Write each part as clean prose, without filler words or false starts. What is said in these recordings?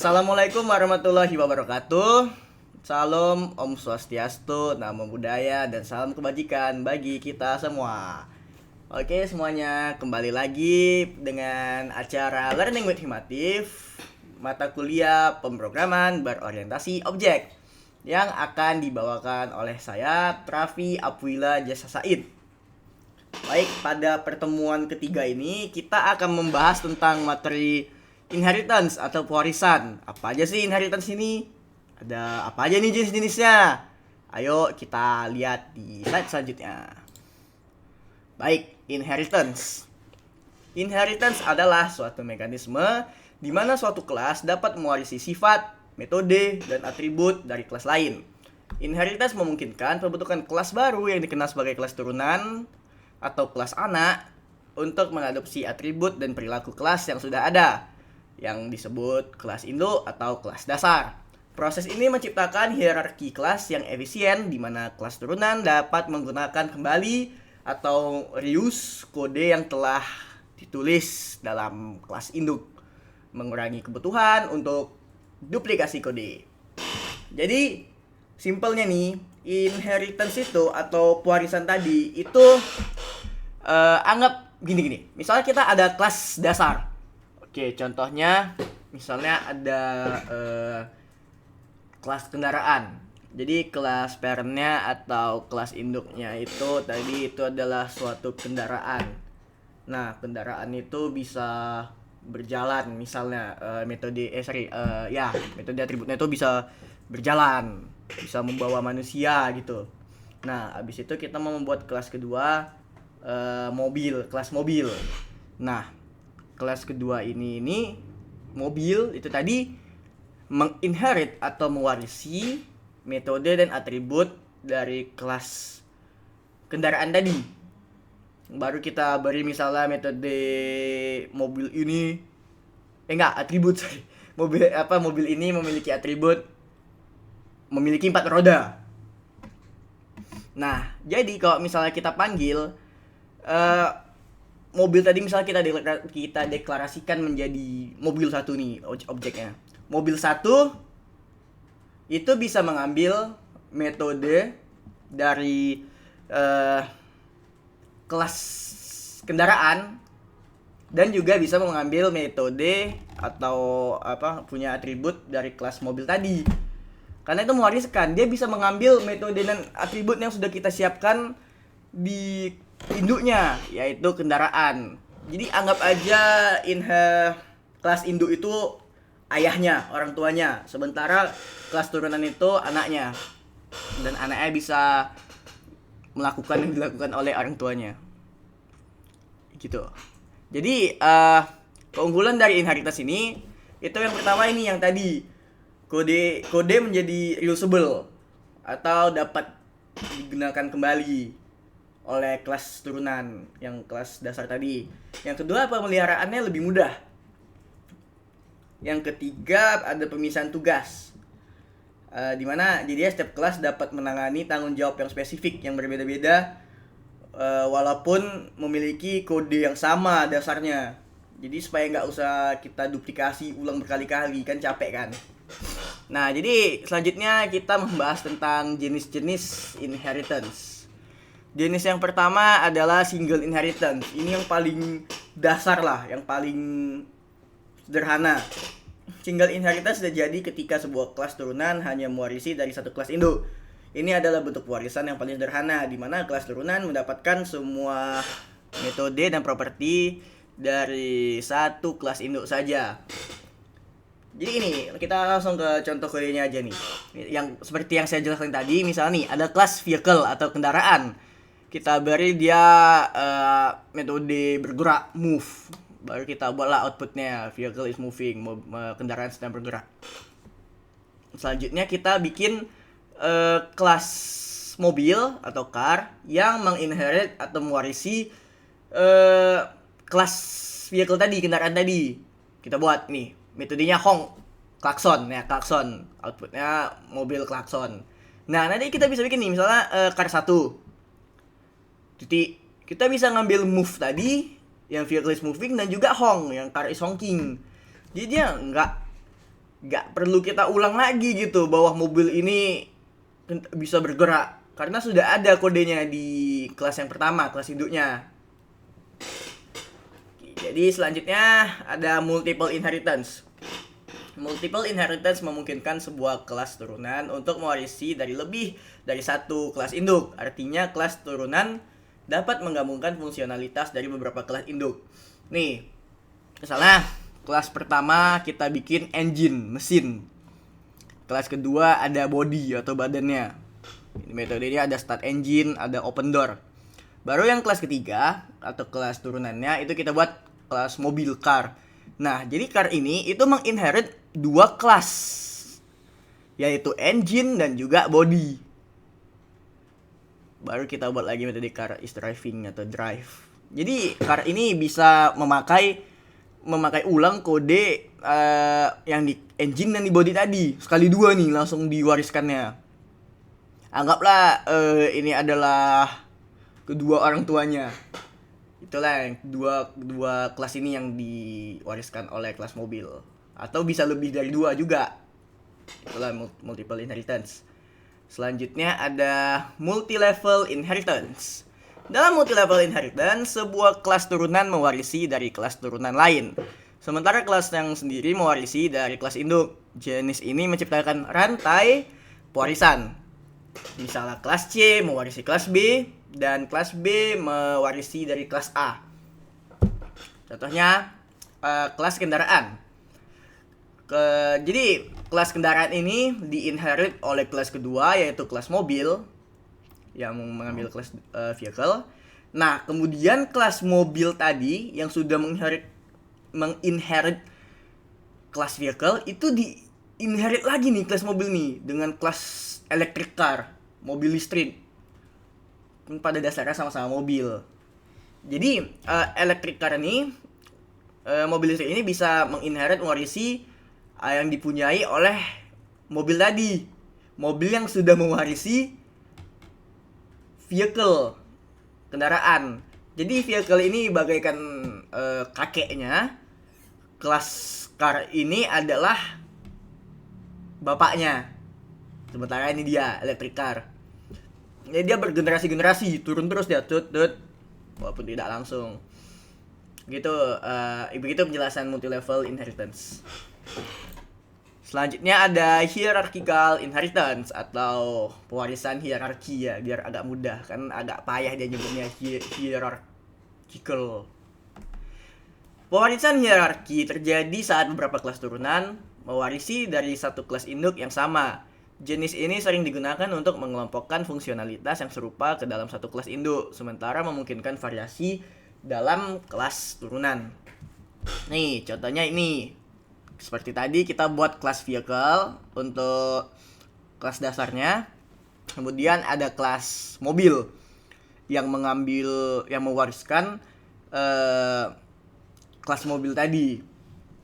Assalamualaikum warahmatullahi wabarakatuh. Salam Om Swastiastu, Namo Buddhaya, dan salam kebajikan bagi kita semua. Oke semuanya, kembali lagi dengan acara Learning with Himatif, mata kuliah pemrograman berorientasi objek, yang akan dibawakan oleh saya, Pravi Apwila Jasa Said. Baik, pada pertemuan ketiga ini kita akan membahas tentang materi inheritance atau pewarisan. Apa aja sih inheritance ini? Ada apa aja nih jenis-jenisnya? Ayo kita lihat di slide selanjutnya. Baik, inheritance. Inheritance adalah suatu mekanisme di mana suatu kelas dapat mewarisi sifat, metode, dan atribut dari kelas lain. Inheritance memungkinkan pembentukan kelas baru yang dikenal sebagai kelas turunan atau kelas anak untuk mengadopsi atribut dan perilaku kelas yang sudah ada, yang disebut kelas induk atau kelas dasar. Proses ini menciptakan hierarki kelas yang efisien di mana kelas turunan dapat menggunakan kembali atau reuse kode yang telah ditulis dalam kelas induk, mengurangi kebutuhan untuk duplikasi kode. Jadi, simpelnya nih, inheritance itu atau pewarisan tadi itu anggap gini-gini. Misalnya kita ada kelas dasar. Oke, contohnya misalnya ada kelas kendaraan. Jadi kelas parentnya atau kelas induknya itu tadi itu adalah suatu kendaraan. Nah, kendaraan itu bisa berjalan, misalnya metode atributnya itu bisa berjalan, bisa membawa manusia gitu. Nah, habis itu kita mau membuat kelas kedua, kelas mobil. Nah, kelas kedua ini mobil itu tadi menginherit atau mewarisi metode dan atribut dari kelas kendaraan tadi. Baru kita beri misalnya metode mobil ini atribut sorry. Mobil ini memiliki atribut memiliki 4 roda. Nah, jadi kalau misalnya kita panggil mobil tadi misalnya kita deklarasikan menjadi mobil satu nih objeknya. Mobil satu itu bisa mengambil metode dari kelas kendaraan dan juga bisa mengambil metode atau punya atribut dari kelas mobil tadi. Karena itu mewariskan, dia bisa mengambil metode dan atribut yang sudah kita siapkan di induknya, yaitu kendaraan. Jadi anggap aja kelas induk itu ayahnya, orang tuanya, sementara kelas turunan itu anaknya, dan anaknya bisa melakukan yang dilakukan oleh orang tuanya gitu. Jadi keunggulan dari inheritance ini itu yang pertama ini yang tadi kode menjadi reusable atau dapat digunakan kembali oleh kelas turunan yang kelas dasar tadi. Yang kedua, pemeliharaannya lebih mudah. Yang ketiga, ada pemisahan tugas, dimana jadi setiap kelas dapat menangani tanggung jawab yang spesifik yang berbeda-beda, walaupun memiliki kode yang sama dasarnya. Jadi supaya nggak usah kita duplikasi ulang berkali-kali, kan capek kan. Nah, jadi selanjutnya kita membahas tentang jenis-jenis inheritance. Jenis yang pertama adalah single inheritance. Ini yang paling dasar lah, yang paling sederhana. Single inheritance terjadi ketika sebuah kelas turunan hanya mewarisi dari satu kelas induk. Ini adalah bentuk pewarisan yang paling sederhana, di mana kelas turunan mendapatkan semua metode dan properti dari satu kelas induk saja. Jadi ini, kita langsung ke contoh kodenya aja nih. Yang seperti yang saya jelaskan tadi, misalnya nih, ada kelas vehicle atau kendaraan. Kita beri dia metode bergerak, move. Baru kita buatlah outputnya, vehicle is moving, kendaraan sedang bergerak. Selanjutnya kita bikin kelas mobil atau car yang menginherit atau mewarisi kelas vehicle tadi, kendaraan tadi. Kita buat nih, metodenya honk, klakson, klakson, outputnya mobil klakson. Nah, nanti kita bisa bikin nih, misalnya car 1. Jadi kita bisa ngambil move tadi yang vehicle is moving dan juga honk yang car is honking. Jadi dia nggak Nggak perlu kita ulang lagi gitu bahwa mobil ini bisa bergerak, karena sudah ada kodenya di kelas yang pertama, kelas induknya. Jadi selanjutnya ada multiple inheritance. Multiple inheritance memungkinkan sebuah kelas turunan untuk mewarisi dari lebih dari satu kelas induk. Artinya kelas turunan dapat menggabungkan fungsionalitas dari beberapa kelas induk. Nih, misalnya kelas pertama kita bikin engine, mesin. Kelas kedua ada body atau badannya. Ini metodenya ada start engine, ada open door. Baru yang kelas ketiga atau kelas turunannya itu kita buat kelas mobil, car. Nah, jadi car ini itu menginherit dua kelas, yaitu engine dan juga body. Baru kita buat lagi metode car is driving atau drive. Jadi car ini bisa memakai ulang kode yang di engine dan di body tadi. Sekali dua nih langsung diwariskannya. Anggaplah ini adalah kedua orang tuanya. Itulah yang dua kelas ini yang diwariskan oleh kelas mobil. Atau bisa lebih dari dua juga. Itulah multiple inheritance. Selanjutnya ada multi-level inheritance. Dalam multi-level inheritance, sebuah kelas turunan mewarisi dari kelas turunan lain. Sementara kelas yang sendiri mewarisi dari kelas induk. Jenis ini menciptakan rantai pewarisan. Misalnya kelas C mewarisi kelas B, dan kelas B mewarisi dari kelas A. Contohnya kelas kendaraan. Jadi kelas kendaraan ini diinherit oleh kelas kedua, yaitu kelas mobil yang mengambil kelas vehicle. Nah, kemudian kelas mobil tadi yang sudah menginherit kelas vehicle itu diinherit lagi nih kelas mobil nih dengan kelas electric car, mobil listrik. Pada dasarnya sama-sama mobil. Jadi electric car ini, mobil listrik ini bisa menginherit, mewarisi yang dipunyai oleh mobil tadi. Mobil yang sudah mewarisi vehicle, kendaraan. Jadi vehicle ini bagaikan kakeknya. Kelas car ini adalah bapaknya. Sementara ini dia electric car. Jadi dia bergenerasi-generasi, turun terus dia tut walaupun tidak langsung. Begitu penjelasan multi-level inheritance. Selanjutnya ada hierarchical inheritance atau pewarisan hierarki ya, biar agak mudah, kan agak payah dia nyebutnya hierarchical. Pewarisan hierarki terjadi saat beberapa kelas turunan mewarisi dari satu kelas induk yang sama. Jenis ini sering digunakan untuk mengelompokkan fungsionalitas yang serupa ke dalam satu kelas induk, sementara memungkinkan variasi dalam kelas turunan. Nih, contohnya ini. Seperti tadi kita buat kelas vehicle untuk kelas dasarnya. Kemudian ada kelas mobil yang mewariskan kelas mobil tadi.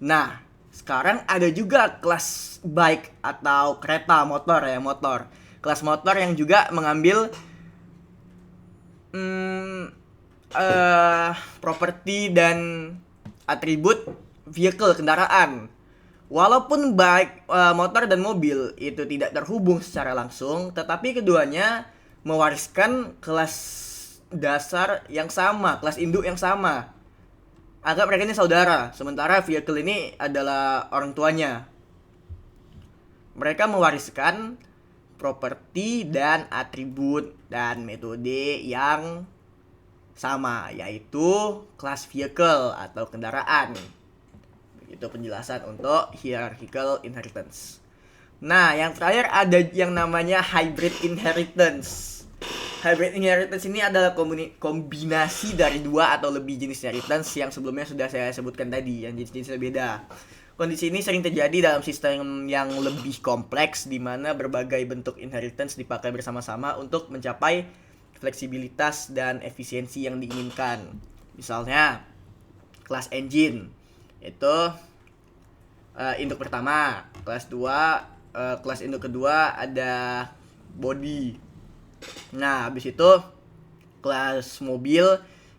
Nah, sekarang ada juga kelas bike atau kereta motor. Kelas motor yang juga mengambil properti dan atribut vehicle, kendaraan. Walaupun bike, motor dan mobil itu tidak terhubung secara langsung, tetapi keduanya mewariskan kelas dasar yang sama, kelas induk yang sama. Anggap mereka ini saudara, sementara vehicle ini adalah orang tuanya. Mereka mewariskan properti dan atribut dan metode yang sama, yaitu kelas vehicle atau kendaraan. Itu penjelasan untuk hierarchical inheritance. Nah, yang terakhir ada yang namanya hybrid inheritance. Hybrid inheritance ini adalah kombinasi dari dua atau lebih jenis inheritance yang sebelumnya sudah saya sebutkan tadi, yang jenis-jenisnya beda. Kondisi ini sering terjadi dalam sistem yang lebih kompleks, di mana berbagai bentuk inheritance dipakai bersama-sama untuk mencapai fleksibilitas dan efisiensi yang diinginkan. Misalnya, kelas engine itu induk pertama, kelas induk kedua ada body. Nah, habis itu kelas mobil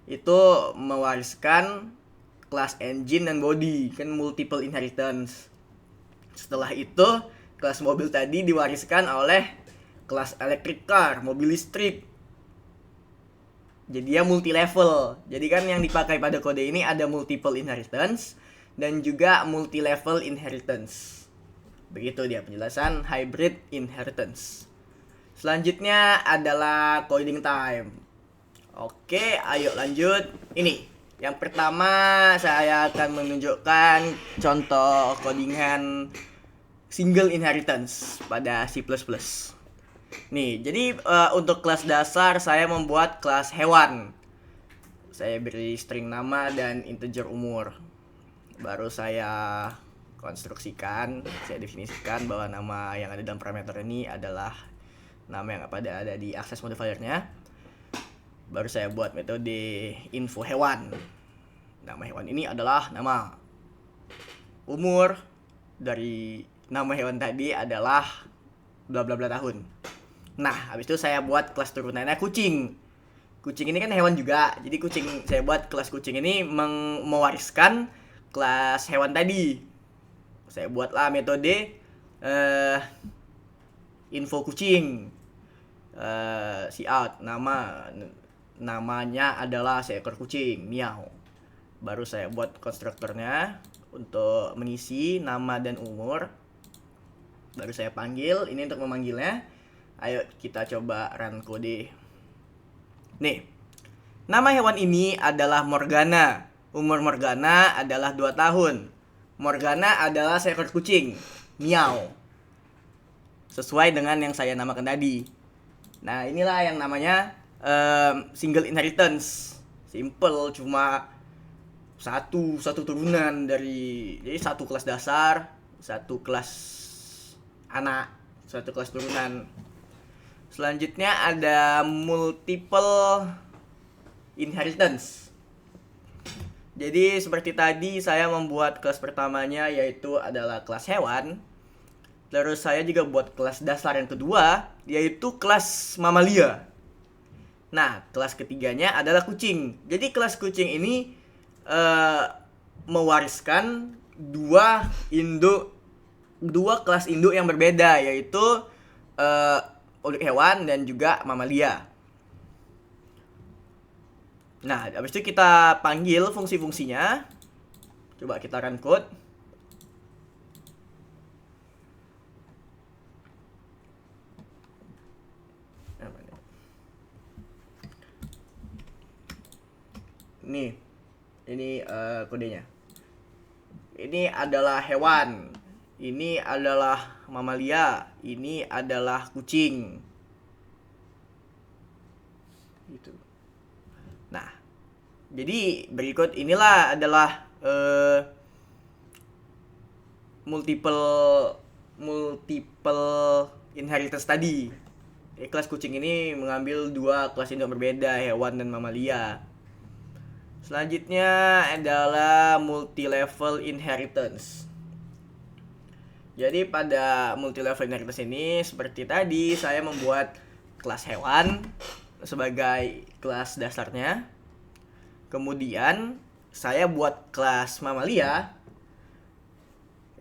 itu mewariskan kelas engine dan body, kan multiple inheritance. Setelah itu kelas mobil tadi diwariskan oleh kelas electric car, mobil listrik. Jadi dia multi level. Jadi kan yang dipakai pada kode ini ada multiple inheritance dan juga multi level inheritance. Begitu dia penjelasan hybrid inheritance. Selanjutnya adalah coding time. Oke, ayo lanjut. Ini yang pertama saya akan menunjukkan contoh codingan single inheritance pada C++. Nih, jadi untuk kelas dasar saya membuat kelas hewan. Saya beri string nama dan integer umur. Baru saya konstruksikan, saya definisikan bahwa nama yang ada dalam parameter ini adalah nama yang ada di access modifier-nya. Baru saya buat metode info hewan. Nama hewan ini adalah nama. Umur dari nama hewan tadi adalah bla bla bla tahun. Nah, habis itu saya buat kelas turunannya kucing. Kucing ini kan hewan juga. Jadi saya buat kelas kucing ini mewariskan kelas hewan tadi. Saya buatlah metode info kucing. Cout namanya adalah seekor kucing, miau. Baru saya buat konstruktornya untuk mengisi nama dan umur. Baru saya panggil, ini untuk memanggilnya. Ayo kita coba run kode. Nih, nama hewan ini adalah Morgana. Umur Morgana adalah 2 tahun. Morgana adalah seekor kucing, miau. Sesuai dengan yang saya namakan tadi. Nah, inilah yang namanya single inheritance. Simple, cuma satu turunan dari, jadi satu kelas dasar, satu kelas anak, satu kelas turunan. Selanjutnya ada multiple inheritance. Jadi seperti tadi saya membuat kelas pertamanya yaitu adalah kelas hewan. Terus saya juga buat kelas dasar yang kedua yaitu kelas mamalia. Nah, kelas ketiganya adalah kucing. Jadi kelas kucing ini mewariskan dua kelas induk yang berbeda yaitu induk hewan dan juga mamalia. Nah, habis itu kita panggil fungsi-fungsinya. Coba kita run code. Ini kodenya. Ini adalah hewan. Ini adalah mamalia. Ini adalah kucing. Gitu. Nah, jadi berikut inilah adalah multiple inheritance tadi. Kelas kucing ini mengambil 2 kelas induk berbeda, hewan dan mamalia. Selanjutnya adalah multi-level inheritance. Jadi pada multi-level inheritance ini seperti tadi saya membuat kelas hewan sebagai kelas dasarnya. Kemudian saya buat kelas mamalia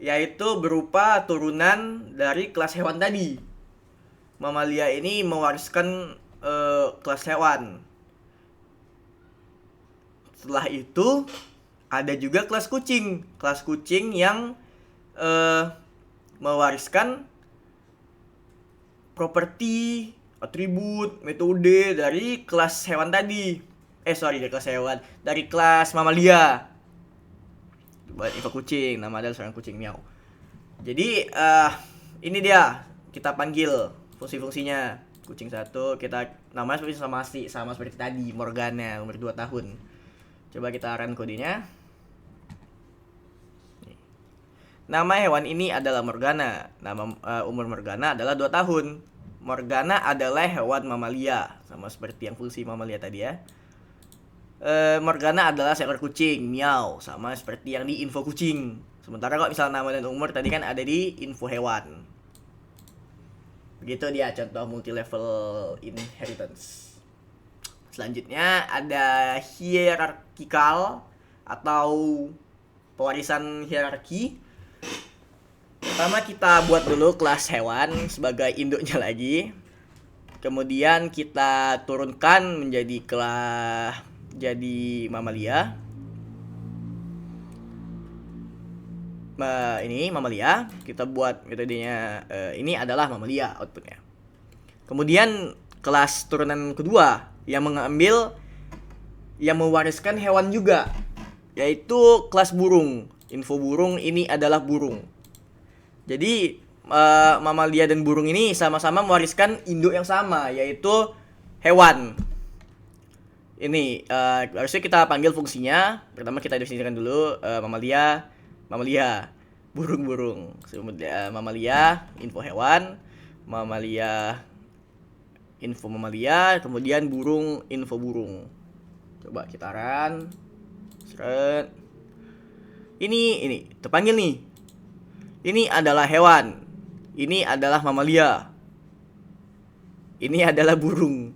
yaitu berupa turunan dari kelas hewan tadi. Mamalia ini mewariskan kelas hewan. Setelah itu ada juga kelas kucing. Kelas kucing yang mewariskan properti, atribut, metode dari kelas hewan tadi. Dari kelas hewan, dari kelas mamalia. Buat info kucing, nama adalah seorang kucing, miau. Jadi ini dia, kita panggil fungsi-fungsinya. Kucing 1, kita namanya sama seperti tadi, Morgana, umur 2 tahun. Coba kita run kodenya. Nama hewan ini adalah Morgana. Nama umur Morgana adalah 2 tahun. Morgana adalah hewan mamalia, sama seperti yang fungsi mamalia tadi ya. Morgana adalah seekor kucing, miau, sama seperti yang di info kucing. Sementara kalau misalnya nama dan umur tadi kan ada di info hewan. Begitu dia contoh multi-level inheritance. Selanjutnya ada hierarchical atau pewarisan hierarki. Pertama kita buat dulu kelas hewan sebagai induknya lagi. Kemudian kita turunkan menjadi kelas jadi mamalia. Ini mamalia, kita buat metodenya ini adalah mamalia outputnya. Kemudian kelas turunan kedua yang mewariskan hewan juga, yaitu kelas burung. Info burung ini adalah burung. Jadi mamalia dan burung ini sama-sama mewariskan induk yang sama, yaitu hewan. Ini harusnya kita panggil fungsinya. Pertama kita definisikan dulu mamalia, burung. Mamalia, info hewan, mamalia, info mamalia, kemudian burung, info burung. Coba kita run. Seret. Ini terpanggil nih. Ini adalah hewan. Ini adalah mamalia. Ini adalah burung.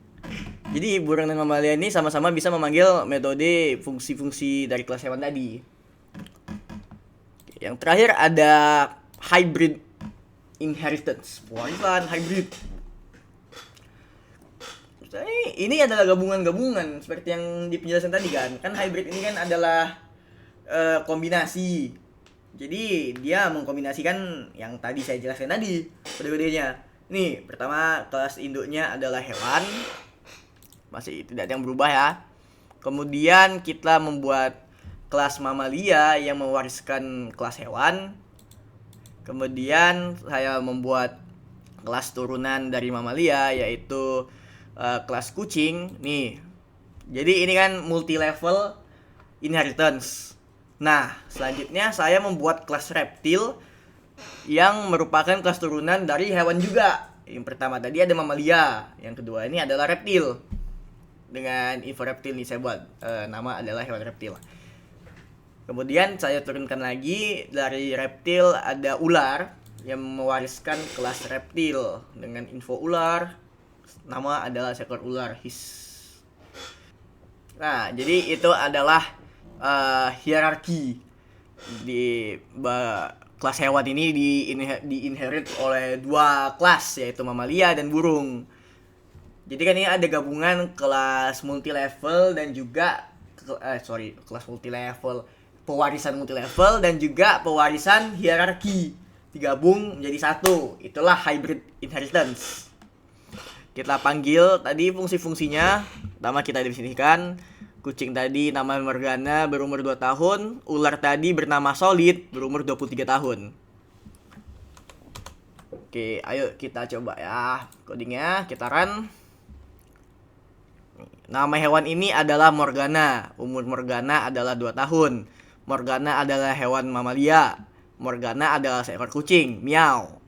Jadi burung dan mamalia ini sama-sama bisa memanggil metode fungsi-fungsi dari kelas hewan tadi. Yang terakhir ada hybrid inheritance. Pewarisan hybrid. Ini adalah gabungan-gabungan seperti yang di penjelasan tadi kan. Kan hybrid ini kan adalah kombinasi. Jadi dia mengkombinasikan yang tadi saya jelaskan tadi kode-kodenya. Nih, pertama kelas induknya adalah hewan. Masih tidak ada yang berubah ya. Kemudian kita membuat kelas mamalia yang mewariskan kelas hewan. Kemudian saya membuat kelas turunan dari mamalia yaitu kelas kucing. Nih. Jadi ini kan multi level inheritance. Nah, selanjutnya saya membuat kelas reptil yang merupakan kelas turunan dari hewan juga. Yang pertama tadi ada mamalia, yang kedua ini adalah reptil. Dengan info reptil nih saya buat nama adalah hewan reptil. Kemudian saya turunkan lagi dari reptil ada ular yang mewariskan kelas reptil dengan info ular. Nama adalah seekor ular Nah, jadi itu adalah hierarki di kelas hewan ini diinherit oleh dua kelas yaitu mamalia dan burung. Jadi kan ini ada gabungan kelas multi level dan juga kelas multi level, pewarisan multi level dan juga pewarisan hierarki digabung menjadi satu. Itulah hybrid inheritance. Kita panggil tadi fungsi-fungsinya. Pertama kita definisikan kucing tadi nama Morgana berumur 2 tahun, ular tadi bernama Solid berumur 23 tahun. Oke, ayo kita coba ya codingnya, kita run. Nama hewan ini adalah Morgana, umur Morgana adalah 2 tahun. Morgana adalah hewan mamalia. Morgana adalah seekor kucing, miau.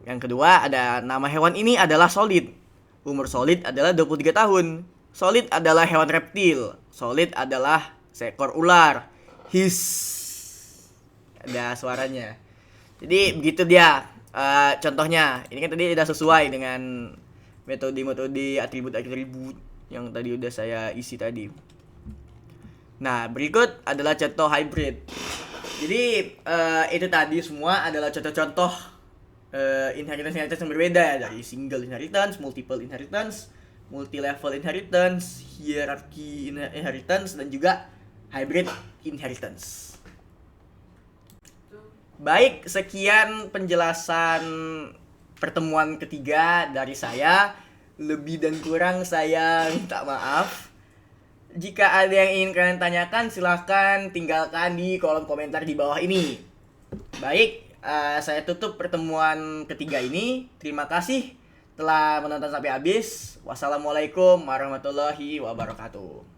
Yang kedua ada nama hewan ini adalah Solid. Umur Solid adalah 23 tahun. Solid adalah hewan reptil. Solid adalah seekor ular. Ada suaranya. Jadi begitu dia contohnya. Ini kan tadi sudah sesuai dengan metode-metode atribut-atribut yang tadi udah saya isi tadi. Nah, berikut adalah contoh hybrid. Jadi itu tadi semua adalah contoh-contoh inheritance yang berbeda ya, dari single inheritance, multiple inheritance, multi-level inheritance, hierarchy inheritance, dan juga hybrid inheritance. Baik, sekian penjelasan pertemuan ketiga dari saya. Lebih dan kurang saya minta maaf. Jika ada yang ingin kalian tanyakan, silahkan tinggalkan di kolom komentar di bawah ini. Baik, saya tutup pertemuan ketiga ini. Terima kasih telah menonton sampai habis. Wassalamualaikum warahmatullahi wabarakatuh.